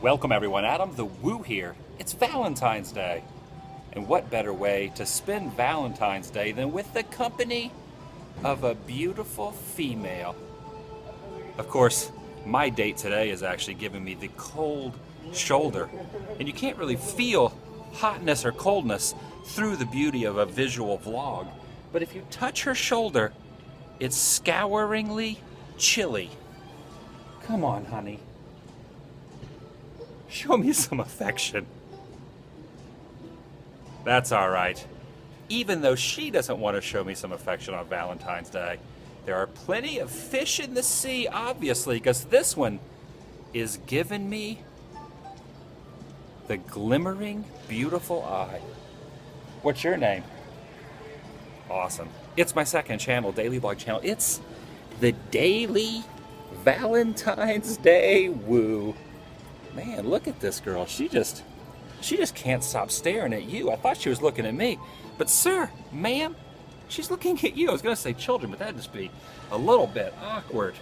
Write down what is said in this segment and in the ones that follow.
Welcome everyone, Adam the Woo here. It's Valentine's Day. And what better way to spend Valentine's Day than with the company of a beautiful female? Of course, my date today is actually giving me the cold shoulder. And you can't really feel hotness or coldness through the beauty of a visual vlog. But if you touch her shoulder, it's scouringly chilly. Come on, honey. Show me some affection. That's all right. Even though she doesn't want to show me some affection on Valentine's Day, there are plenty of fish in the sea, obviously, because this one is giving me the glimmering, beautiful eye. What's your name? Awesome. It's my second channel, daily vlog channel. It's the Daily Valentine's Day Woo. Man, look at this girl. She just can't stop staring at you. I thought she was looking at me. But sir, ma'am, she's looking at you. I was going to say children, but that'd just be a little bit awkward.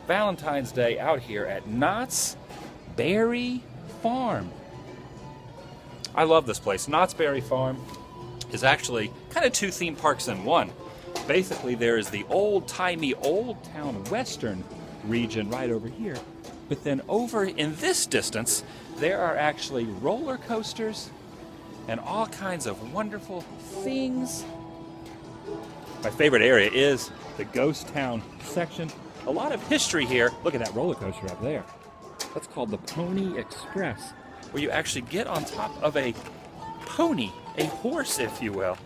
Valentine's Day out here at Knott's Berry Farm. I love this place. Knott's Berry Farm is actually kind of two theme parks in one. Basically, there is the old-timey, old-town western region right over here. But then over in this distance, there are actually roller coasters and all kinds of wonderful things. My favorite area is the ghost town section. A lot of history here. Look at that roller coaster up there. That's called the Pony Express, where you actually get on top of a pony, a horse, if you will,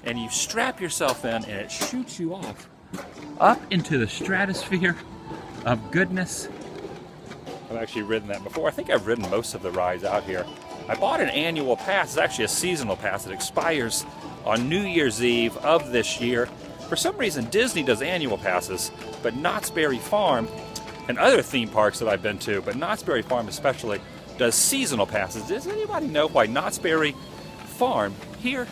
and you strap yourself in and it shoots you off up into the stratosphere of goodness. I've actually ridden that before. I think I've ridden most of the rides out here. I bought an annual pass. It's actually a seasonal pass. It expires on New Year's Eve of this year. For some reason, Disney does annual passes, but Knott's Berry Farm and other theme parks that I've been to, but Knott's Berry Farm especially, does seasonal passes. Does anybody know why Knott's Berry Farm here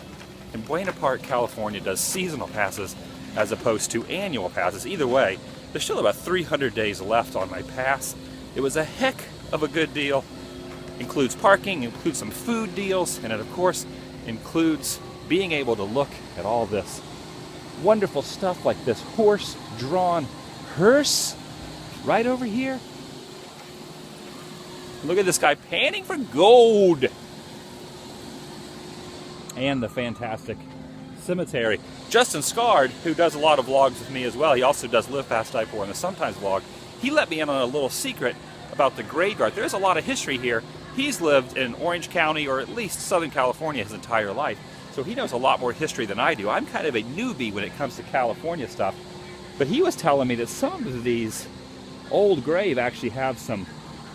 in Buena Park, California, does seasonal passes as opposed to annual passes? Either way, there's still about 300 days left on my pass. It was a heck of a good deal. Includes parking, includes some food deals, and it of course includes being able to look at all this wonderful stuff like this horse-drawn hearse right over here. Look at this guy panning for gold. And the fantastic cemetery. Justin Scard, who does a lot of vlogs with me as well, he also does Live Fast Die Poor and the Sometimes vlog, he let me in on a little secret about the graveyard. There's a lot of history here. He's lived in Orange County, or at least Southern California, his entire life. So he knows a lot more history than I do. I'm kind of a newbie when it comes to California stuff. But he was telling me that some of these old graves actually have some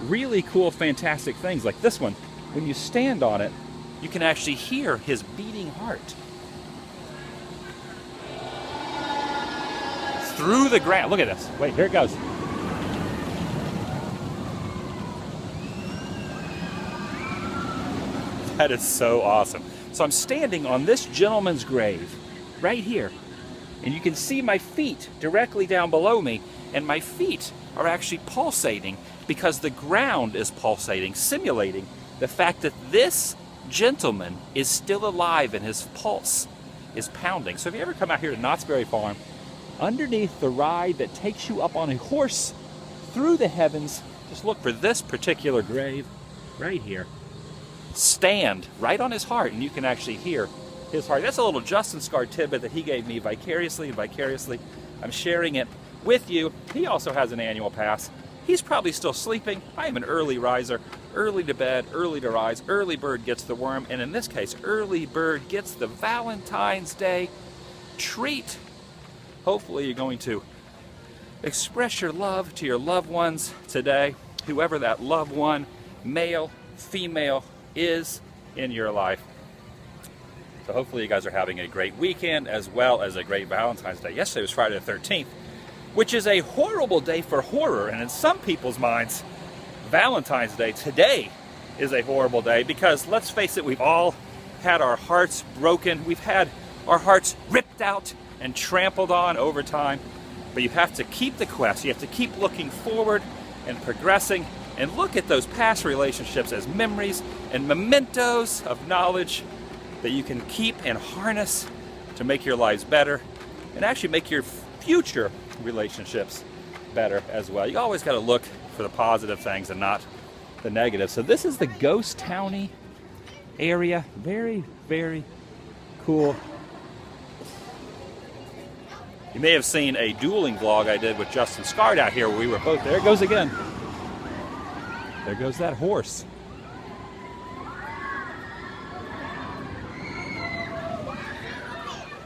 really cool, fantastic things. Like this one, when you stand on it, you can actually hear his beating heart. Through the ground. Look at this. Wait, here it goes. That is so awesome. So I'm standing on this gentleman's grave right here, and you can see my feet directly down below me, and my feet are actually pulsating because the ground is pulsating, simulating the fact that this gentleman is still alive and his pulse is pounding. So if you ever come out here to Knott's Berry Farm, underneath the ride that takes you up on a horse through the heavens, just look for this particular grave right here. Stand right on his heart, and you can actually hear his heart. That's a little Justin Scard tidbit that he gave me vicariously and vicariously. I'm sharing it with you. He also has an annual pass. He's probably still sleeping. I am an early riser, early to bed, early to rise. Early bird gets the worm, and in this case, early bird gets the Valentine's Day treat. Hopefully you're going to express your love to your loved ones today, whoever that loved one, male, female, is in your life. So hopefully you guys are having a great weekend as well as a great Valentine's Day. Yesterday was Friday the 13th, which is a horrible day for horror, and in some people's minds, Valentine's Day today is a horrible day because, let's face it, we've all had our hearts broken. We've had our hearts ripped out and trampled on over time. But you have to keep the quest. You have to keep looking forward and progressing and look at those past relationships as memories and mementos of knowledge that you can keep and harness to make your lives better and actually make your future relationships better as well. You always got to look for the positive things and not the negative. So this is the ghost towny area. Very, very cool. You may have seen a dueling vlog I did with Justin Scard out here where we were both. There it goes again. There goes that horse.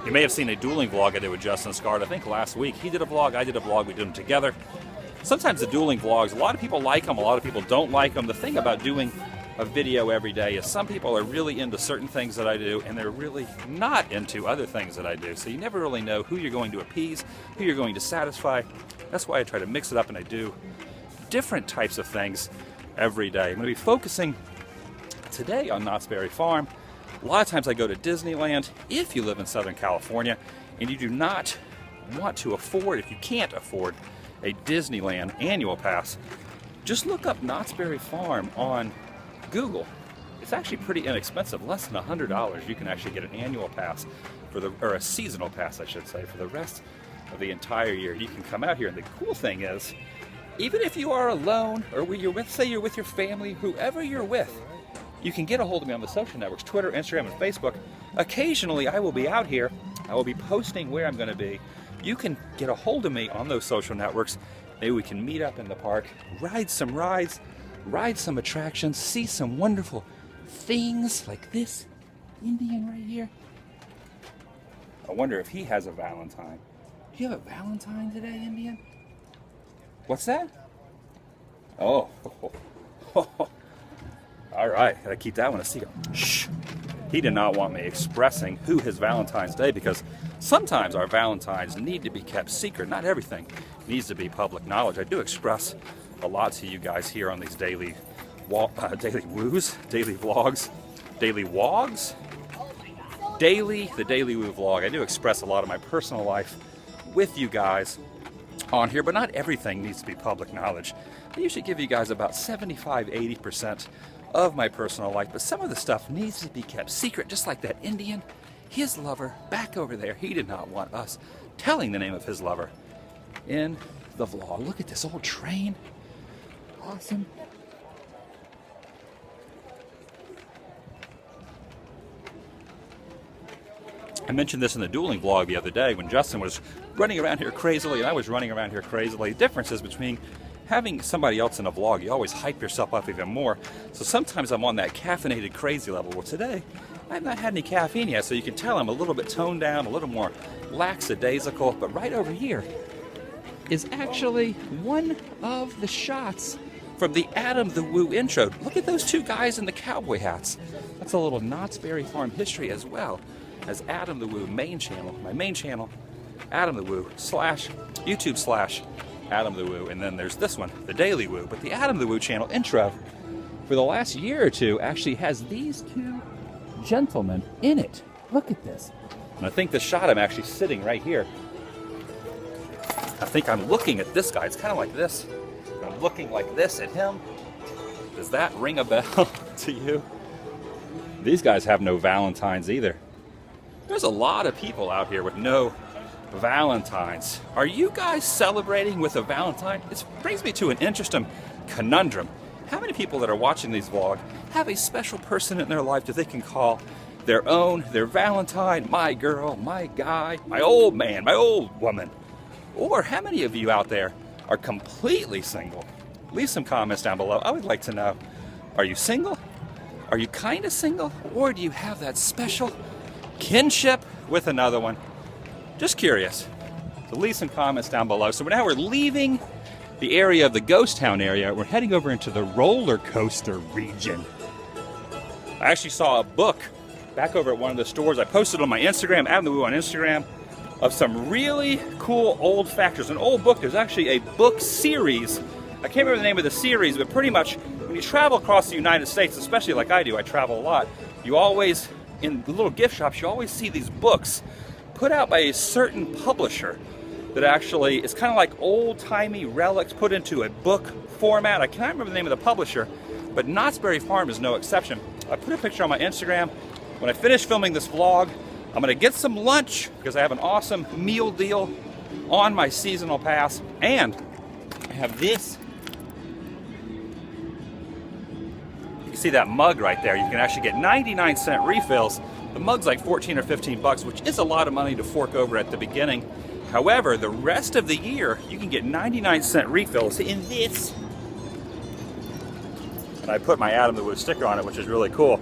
You may have seen a dueling vlog I did with Justin Scard, I think last week. He did a vlog, I did a vlog, we did them together. Sometimes the dueling vlogs, a lot of people like them, a lot of people don't like them. The thing about doing a video every day is some people are really into certain things that I do and they're really not into other things that I do. So you never really know who you're going to appease, who you're going to satisfy. That's why I try to mix it up and I do different types of things every day. I'm going to be focusing today on Knott's Berry Farm. A lot of times I go to Disneyland. If you live in Southern California and you do not want to afford, if you can't afford a Disneyland annual pass, just look up Knott's Berry Farm on Google. It's actually pretty inexpensive, less than $100. You can actually get an annual pass or a seasonal pass, I should say, for the rest of the entire year. You can come out here, and the cool thing is, even if you are alone or say you're with your family, whoever you're with, you can get a hold of me on the social networks, Twitter, Instagram, and Facebook. Occasionally, I will be out here. I will be posting where I'm going to be. You can get a hold of me on those social networks. Maybe we can meet up in the park, ride some rides, ride some attractions, see some wonderful things like this Indian right here. I wonder if he has a Valentine. Do you have a Valentine today, Indian? What's that? Oh. All right, gotta keep that one a secret. Shh. He did not want me expressing who his Valentine's Day, because sometimes our Valentines need to be kept secret. Not everything needs to be public knowledge. I do express a lot to you guys here on these daily woos, daily vlogs, daily wogs, the TheDailyWoo vlog. I do express a lot of my personal life with you guys on here, but not everything needs to be public knowledge. I usually give you guys about 75-80% of my personal life, but some of the stuff needs to be kept secret, just like that Indian. His lover, back over there, he did not want us telling the name of his lover in the vlog. Look at this old train. Awesome. I mentioned this in the dueling vlog the other day when Justin was running around here crazily and I was running around here crazily. The difference is between having somebody else in a vlog, you always hype yourself up even more. So sometimes I'm on that caffeinated crazy level. Well, today, I've not had any caffeine yet, so you can tell I'm a little bit toned down, a little more lackadaisical. But right over here is actually one of the shots from the Adam the Woo intro. Look at those two guys in the cowboy hats. That's a little Knott's Berry Farm history as well as Adam the Woo main channel. My main channel, Adam the Woo / YouTube / Adam the Woo, and then there's this one, TheDailyWoo. But the Adam the Woo channel intro for the last year or two actually has these two gentlemen in it. Look at this. And I think the shot, I'm actually sitting right here. I think I'm looking at this guy. It's kind of like this. I'm looking like this at him. Does that ring a bell to you? These guys have no Valentines either. There's a lot of people out here with no Valentines. Are you guys celebrating with a Valentine? This brings me to an interesting conundrum. How many people that are watching these vlogs have a special person in their life that they can call their own, their Valentine, my girl, my guy, my old man, my old woman? Or how many of you out there are completely single? Leave some comments down below. I would like to know, are you single? Are you kind of single? Or do you have that special kinship with another one? Just curious. So leave some comments down below. So now we're leaving the area of the ghost town area. We're heading over into the roller coaster region. I actually saw a book back over at one of the stores. I posted on my Instagram, Adam the Woo on Instagram, of some really cool old facts. There's an old book. There's actually a book series. I can't remember the name of the series, but pretty much when you travel across the United States, especially like I do, I travel a lot, you always, in the little gift shops, you always see these books put out by a certain publisher that actually is kind of like old-timey relics put into a book format. I cannot remember the name of the publisher, but Knott's Berry Farm is no exception. I put a picture on my Instagram. When I finish filming this vlog, I'm gonna get some lunch because I have an awesome meal deal on my seasonal pass, and I have this. You can see that mug right there. You can actually get 99-cent refills. The mug's like 14 or 15 bucks, which is a lot of money to fork over at the beginning. However, the rest of the year, you can get 99-cent refills in this. And I put my TheDailyWoo sticker on it, which is really cool.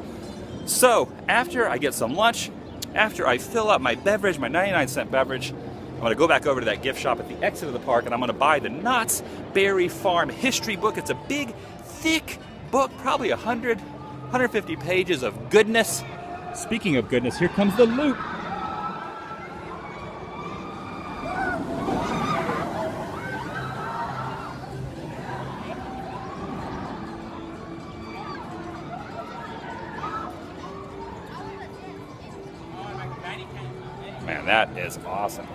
So, after I get some lunch, after I fill up my beverage, my 99-cent beverage, I'm gonna go back over to that gift shop at the exit of the park, and I'm gonna buy the Knott's Berry Farm history book. It's a big, thick book, probably 100, 150 pages of goodness. Speaking of goodness, here comes the loop. Man, that is awesome.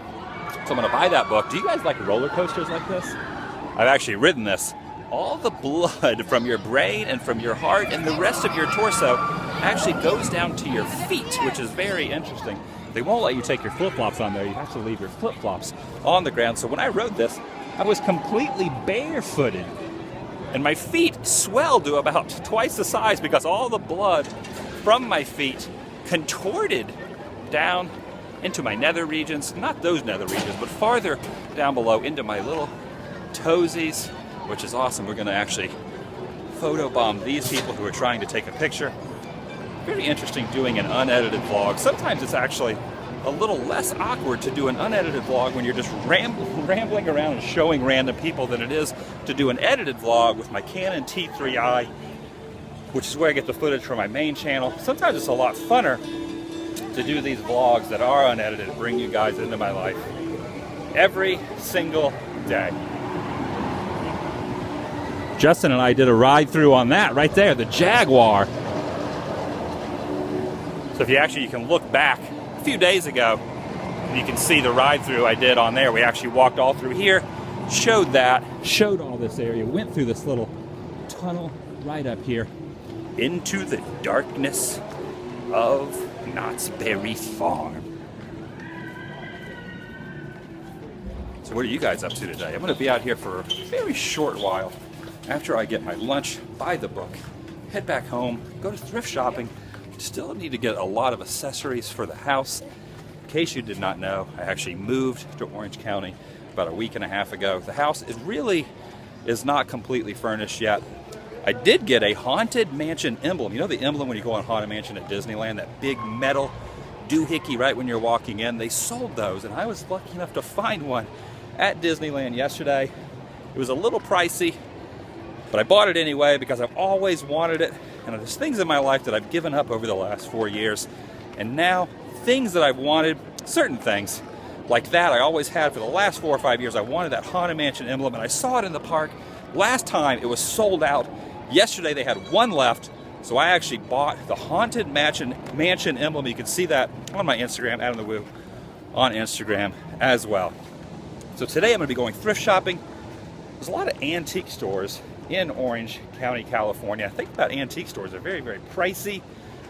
So I'm gonna buy that book. Do you guys like roller coasters like this? I've actually ridden this. All the blood from your brain and from your heart and the rest of your torso actually goes down to your feet, which is very interesting. They won't let you take your flip-flops on there. You have to leave your flip-flops on the ground. So when I rode this, I was completely barefooted. And my feet swelled to about twice the size because all the blood from my feet contorted down into my nether regions. Not those nether regions, but farther down below into my little toesies, which is awesome. We're gonna actually photobomb these people who are trying to take a picture. Very interesting doing an unedited vlog. Sometimes it's actually a little less awkward to do an unedited vlog when you're just rambling around and showing random people than it is to do an edited vlog with my Canon T3i, which is where I get the footage for my main channel. Sometimes it's a lot funner to do these vlogs that are unedited, bring you guys into my life every single day. Justin and I did a ride through on that right there, the Jaguar. So if you can look back a few days ago, you can see the ride through I did on there. We actually walked all through here, showed all this area, went through this little tunnel right up here into the darkness of Knott's Berry Farm. So what are you guys up to today? I'm going to be out here for a very short while. After I get my lunch, buy the book, head back home, go to thrift shopping. Still need to get a lot of accessories for the house. In case you did not know, I actually moved to Orange County about a week and a half ago. The house is not completely furnished yet. I did get a Haunted Mansion emblem. You know the emblem when you go on Haunted Mansion at Disneyland, that big metal doohickey right when you're walking in? They sold those, and I was lucky enough to find one at Disneyland yesterday. It was a little pricey, but I bought it anyway because I've always wanted it. And there's things in my life that I've given up over the last 4 years. And now, things that I've wanted, certain things, like that I always had for the last 4 or 5 years. I wanted that Haunted Mansion emblem, and I saw it in the park. Last time, it was sold out. Yesterday, they had one left. So I actually bought the Haunted Mansion emblem. You can see that on my Instagram, TheDailyWoo, on Instagram as well. So today, I'm going to be going thrift shopping. There's a lot of antique stores in Orange County, California. I think about antique stores are very, very pricey.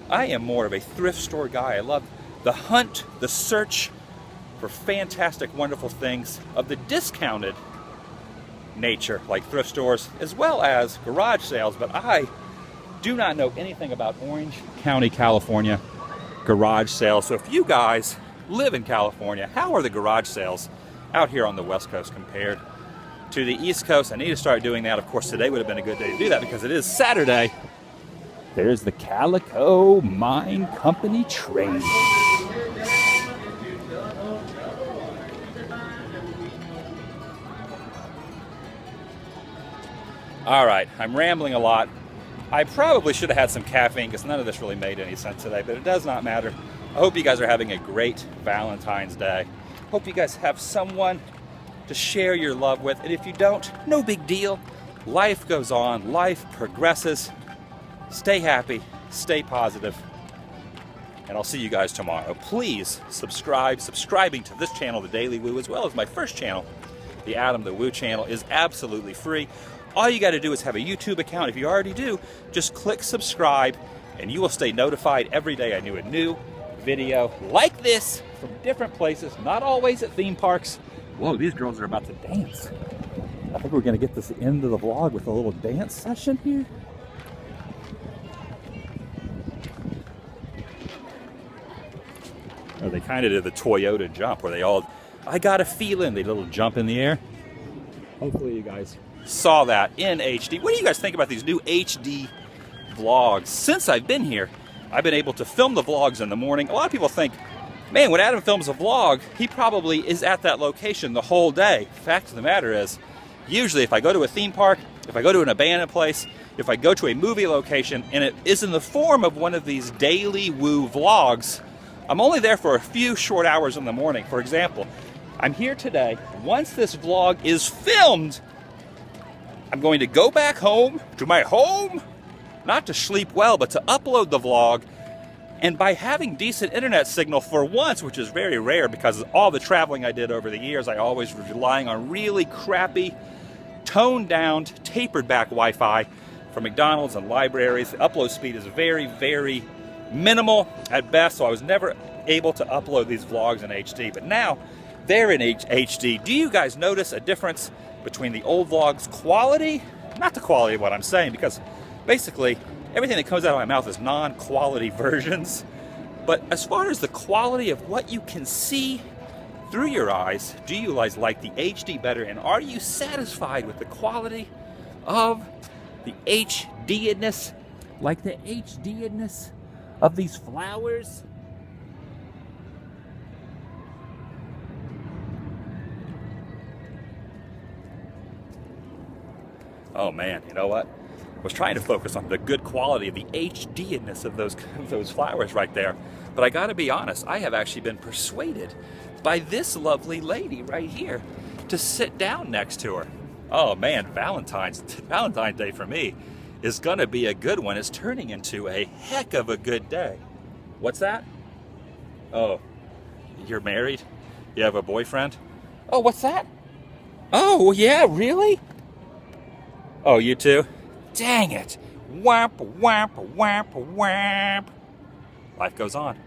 I am more of a thrift store guy. I love the hunt, the search for fantastic, wonderful things of the discounted nature, like thrift stores, as well as garage sales. But I do not know anything about Orange County, California garage sales. So if you guys live in California, how are the garage sales out here on the West Coast compared to the East Coast? I need to start doing that. Of course, today would have been a good day to do that because it is Saturday. There's the Calico Mine Company train. All right, I'm rambling a lot. I probably should have had some caffeine because none of this really made any sense today, but it does not matter. I hope you guys are having a great Valentine's Day. Hope you guys have someone to share your love with, and if you don't, no big deal. Life goes on, life progresses. Stay happy, stay positive. and I'll see you guys tomorrow. Please subscribing to this channel, The Daily Woo, as well as my first channel, the Adam the Woo channel, is absolutely free. All you got to do is have a YouTube account. If you already do, just click subscribe, and you will stay notified every day I do a new video like this from different places, not always at theme parks. Whoa, these girls are about to dance. I think we're going to get this end of the vlog with a little dance session here. Or they kind of did the Toyota jump where they all, I got a feeling, they did a little jump in the air. Hopefully you guys saw that in HD. What do you guys think about these new HD vlogs? Since I've been here, I've been able to film the vlogs in the morning. A lot of people think, man, when Adam films a vlog, he probably is at that location the whole day. Fact of the matter is, usually if I go to a theme park, if I go to an abandoned place, if I go to a movie location, and it is in the form of one of these Daily Woo vlogs, I'm only there for a few short hours in the morning. For example, I'm here today. Once this vlog is filmed, I'm going to go back home, to my home, not to sleep well, but to upload the vlog. And by having decent internet signal for once, which is very rare because of all the traveling I did over the years, I always was relying on really crappy, toned down, tapered back Wi-Fi from McDonald's and libraries. The upload speed is very, very minimal at best, so I was never able to upload these vlogs in HD. But now they're in HD. Do you guys notice a difference between the old vlogs' quality? Not the quality of what I'm saying, because basically everything that comes out of my mouth is non-quality versions. But as far as the quality of what you can see through your eyes, do you guys like the HD better? And are you satisfied with the quality of the HD-ness? Like the HD-ness of these flowers? Oh man, you know what? I was trying to focus on the good quality of the HD-ness of those flowers right there. But I gotta be honest, I have actually been persuaded by this lovely lady right here to sit down next to her. Oh man, Valentine's Day for me is gonna be a good one. It's turning into a heck of a good day. What's that? Oh, you're married? You have a boyfriend? Oh, what's that? Oh, yeah, really? Oh, you too? Dang it. Whap, whap, whap, whap. Life goes on.